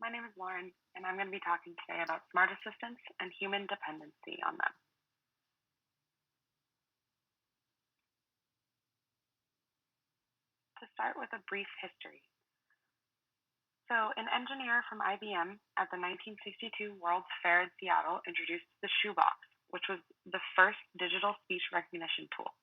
My name is Lauren, and I'm going to be talking today about smart assistants and human dependency on them. To start with a brief history. So, an engineer from IBM at the 1962 World's Fair in Seattle introduced the shoebox, which was the first digital speech recognition tool.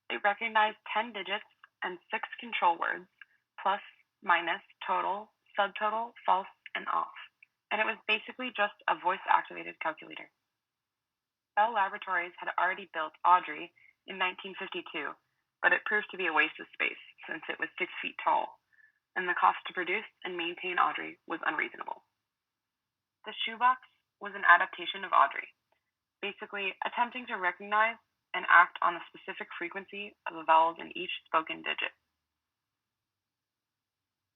It recognized 10 digits and 6 control words, plus, minus, total, subtotal, false, and off. And it was basically just a voice-activated calculator. Bell Laboratories had already built Audrey in 1952, but it proved to be a waste of space since it was 6 feet tall, and the cost to produce and maintain Audrey was unreasonable. The shoebox was an adaptation of Audrey, basically attempting to recognize and act on a specific frequency of the vowels in each spoken digit.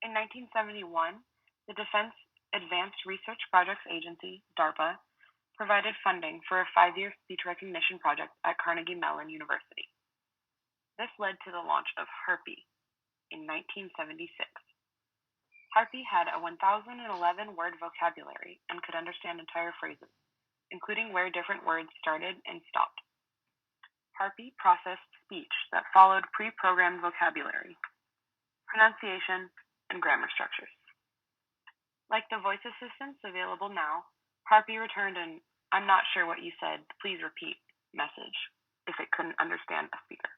In 1971, the Defense Advanced Research Projects Agency, DARPA, provided funding for a 5-year speech recognition project at Carnegie Mellon University. This led to the launch of Harpy in 1976. Harpy had a 1,011-word vocabulary and could understand entire phrases, including where different words started and stopped. Harpy processed speech that followed pre-programmed vocabulary, pronunciation, and grammar structures. Like the voice assistants available now, Harpy returned an "I'm not sure what you said, please repeat" message if it couldn't understand a speaker.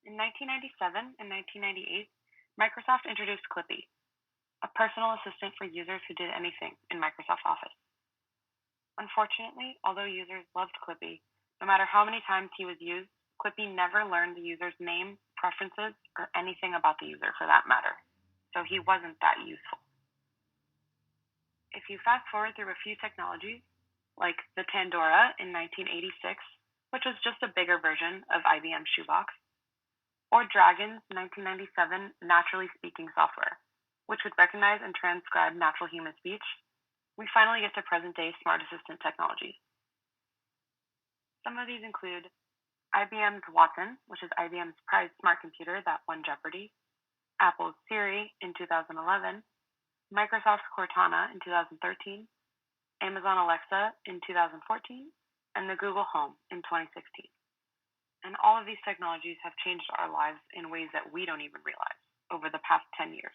In 1997 and 1998, Microsoft introduced Clippy, a personal assistant for users who did anything in Microsoft Office. Unfortunately, although users loved Clippy, no matter how many times he was used, Clippy never learned the user's name, preferences, or anything about the user for that matter, so he wasn't that useful. If you fast forward through a few technologies, like the Tandora in 1986, which was just a bigger version of IBM's shoebox, or Dragon's 1997 naturally speaking software, which would recognize and transcribe natural human speech, we finally get to present-day smart assistant technologies. Some of these include IBM's Watson, which is IBM's prized smart computer that won Jeopardy!, Apple's Siri in 2011, Microsoft's Cortana in 2013, Amazon Alexa in 2014, and the Google Home in 2016. And all of these technologies have changed our lives in ways that we don't even realize over the past 10 years.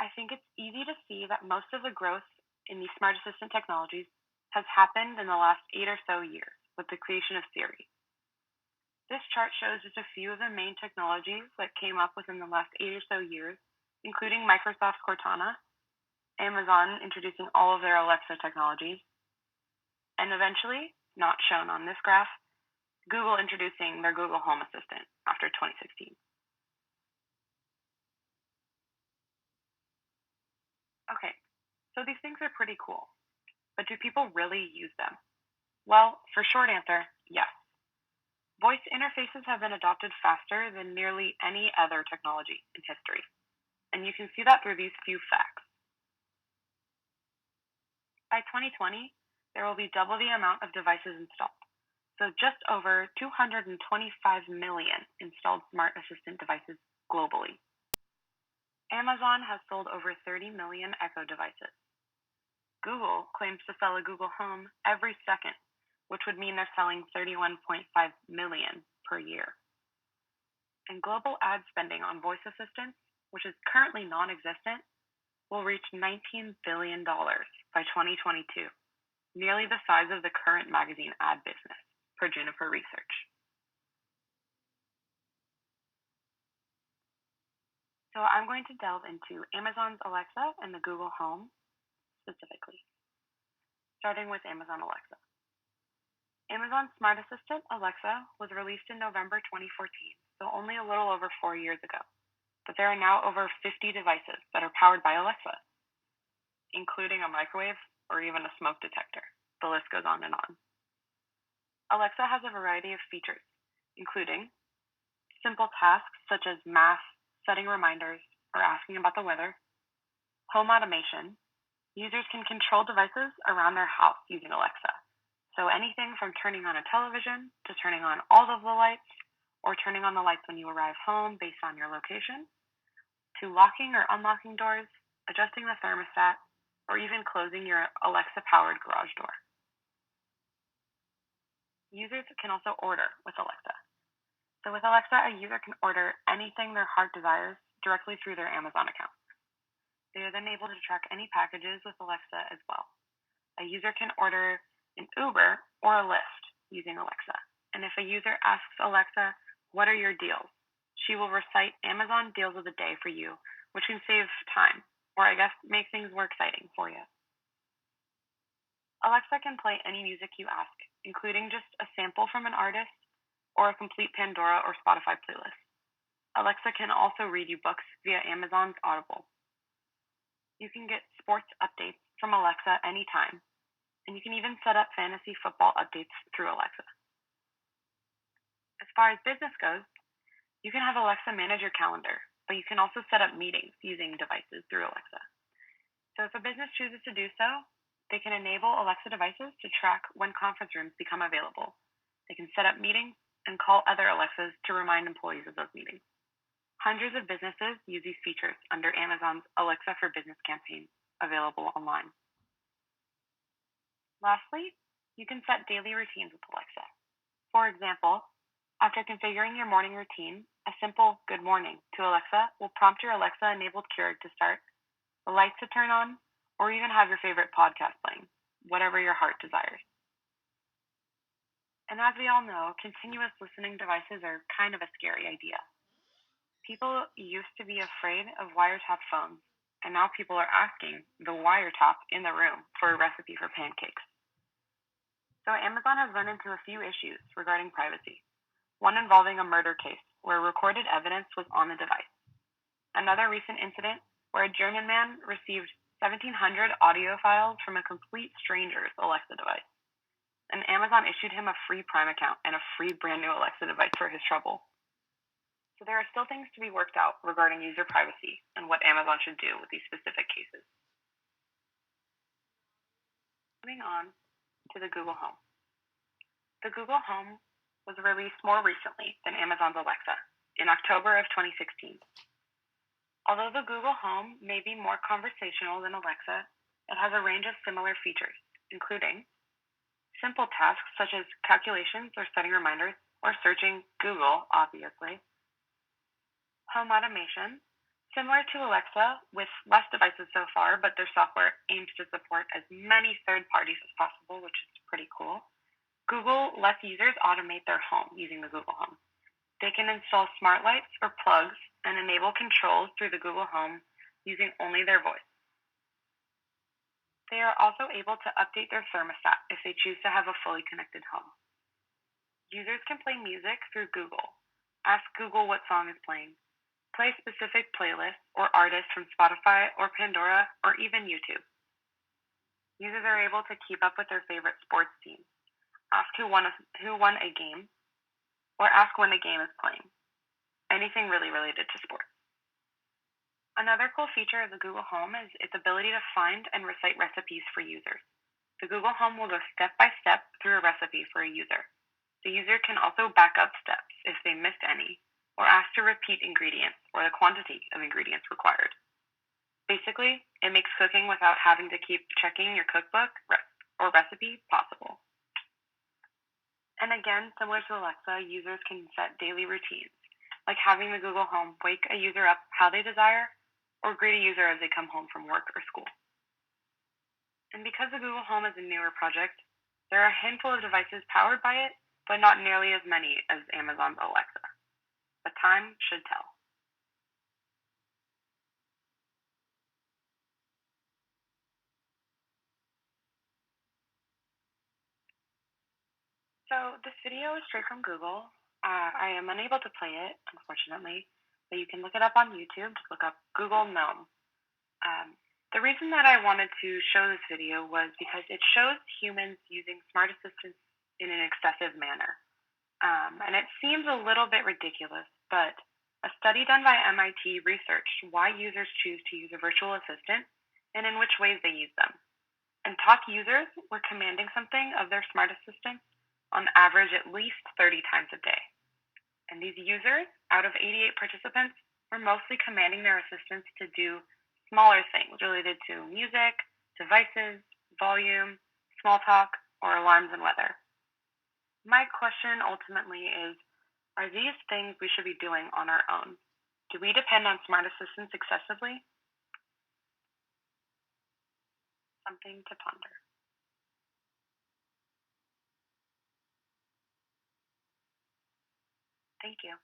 I think it's easy to see that most of the growth in these smart assistant technologies has happened in the last 8 or so years with the creation of Siri. This chart shows just a few of the main technologies that came up within the last 8 or so years, including Microsoft's Cortana, Amazon introducing all of their Alexa technologies, and eventually, not shown on this graph, Google introducing their Google Home Assistant after 2016. Okay, so these things are pretty cool, but do people really use them? Well, for short answer, yes. Voice interfaces have been adopted faster than nearly any other technology in history, and you can see that through these few facts. By 2020, there will be double the amount of devices installed, so just over 225 million installed smart assistant devices globally. Amazon has sold over 30 million Echo devices. Google claims to sell a Google Home every second, which would mean they're selling 31.5 million per year. And global ad spending on voice assistants, which is currently non-existent, will reach $19 billion by 2022, nearly the size of the current magazine ad business, per Juniper Research. So I'm going to delve into Amazon's Alexa and the Google Home specifically, starting with Amazon Alexa. Amazon's smart assistant, Alexa, was released in November 2014, so only a little over 4 years ago. But there are now over 50 devices that are powered by Alexa, including a microwave or even a smoke detector. The list goes on and on. Alexa has a variety of features, including simple tasks such as math, setting reminders, or asking about the weather, home automation. Users can control devices around their house using Alexa. So anything from turning on a television to turning on all of the lights or turning on the lights when you arrive home based on your location, to locking or unlocking doors, adjusting the thermostat, or even closing your Alexa-powered garage door. Users can also order with Alexa. So with Alexa, a user can order anything their heart desires directly through their Amazon account. They are then able to track any packages with Alexa as well. A user can order an Uber or a Lyft using Alexa. And if a user asks Alexa, "What are your deals?" she will recite Amazon deals of the day for you, which can save time, or I guess make things more exciting for you. Alexa can play any music you ask, including just a sample from an artist or a complete Pandora or Spotify playlist. Alexa can also read you books via Amazon's Audible. You can get sports updates from Alexa anytime, and you can even set up fantasy football updates through Alexa. As far as business goes, you can have Alexa manage your calendar, but you can also set up meetings using devices through Alexa. So if a business chooses to do so, they can enable Alexa devices to track when conference rooms become available. They can set up meetings and call other Alexas to remind employees of those meetings. Hundreds of businesses use these features under Amazon's Alexa for Business campaign, available online. Lastly, you can set daily routines with Alexa. For example, after configuring your morning routine, a simple "Good morning" to Alexa will prompt your Alexa-enabled Keurig to start, the lights to turn on, or even have your favorite podcast playing, whatever your heart desires. And as we all know, continuous listening devices are kind of a scary idea. People used to be afraid of wiretap phones, and now people are asking the wiretap in the room for a recipe for pancakes. So Amazon has run into a few issues regarding privacy. One involving a murder case where recorded evidence was on the device. Another recent incident where a German man received 1,700 audio files from a complete stranger's Alexa device. And Amazon issued him a free Prime account and a free brand new Alexa device for his trouble. So there are still things to be worked out regarding user privacy and what Amazon should do with these specific cases. Moving on to the Google Home. The Google Home was released more recently than Amazon's Alexa in October of 2016. Although the Google Home may be more conversational than Alexa, it has a range of similar features, including simple tasks such as calculations or setting reminders or searching Google, obviously. Home automation, similar to Alexa with less devices so far, but their software aims to support as many third parties as possible, which is pretty cool. Google lets users automate their home using the Google Home. They can install smart lights or plugs and enable controls through the Google Home using only their voice. They are also able to update their thermostat if they choose to have a fully connected home. Users can play music through Google, ask Google what song is playing, play specific playlists or artists from Spotify or Pandora or even YouTube. Users are able to keep up with their favorite sports teams, ask who won a game, or ask when a game is playing. Anything really related to sports. Another cool feature of the Google Home is its ability to find and recite recipes for users. The Google Home will go step by step through a recipe for a user. The user can also back up steps if they missed any, or ask to repeat ingredients or the quantity of ingredients required. Basically, it makes cooking without having to keep checking your cookbook or recipe possible. And again, similar to Alexa, users can set daily routines, like having the Google Home wake a user up how they desire, or greet a user as they come home from work or school. And because the Google Home is a newer project, there are a handful of devices powered by it, but not nearly as many as Amazon's Alexa. But time should tell. So this video is straight from Google. I am unable to play it, unfortunately, but you can look it up on YouTube. Just look up Google Gnome. The reason that I wanted to show this video was because it shows humans using smart assistants in an excessive manner. And it seems a little bit ridiculous, but a study done by MIT researched why users choose to use a virtual assistant and in which ways they use them. And top users were commanding something of their smart assistants on average at least 30 times a day. And these users, out of 88 participants, were mostly commanding their assistants to do smaller things related to music, devices, volume, small talk, or alarms and weather. My question ultimately is, are these things we should be doing on our own? Do we depend on smart assistants excessively? Something to ponder. Thank you.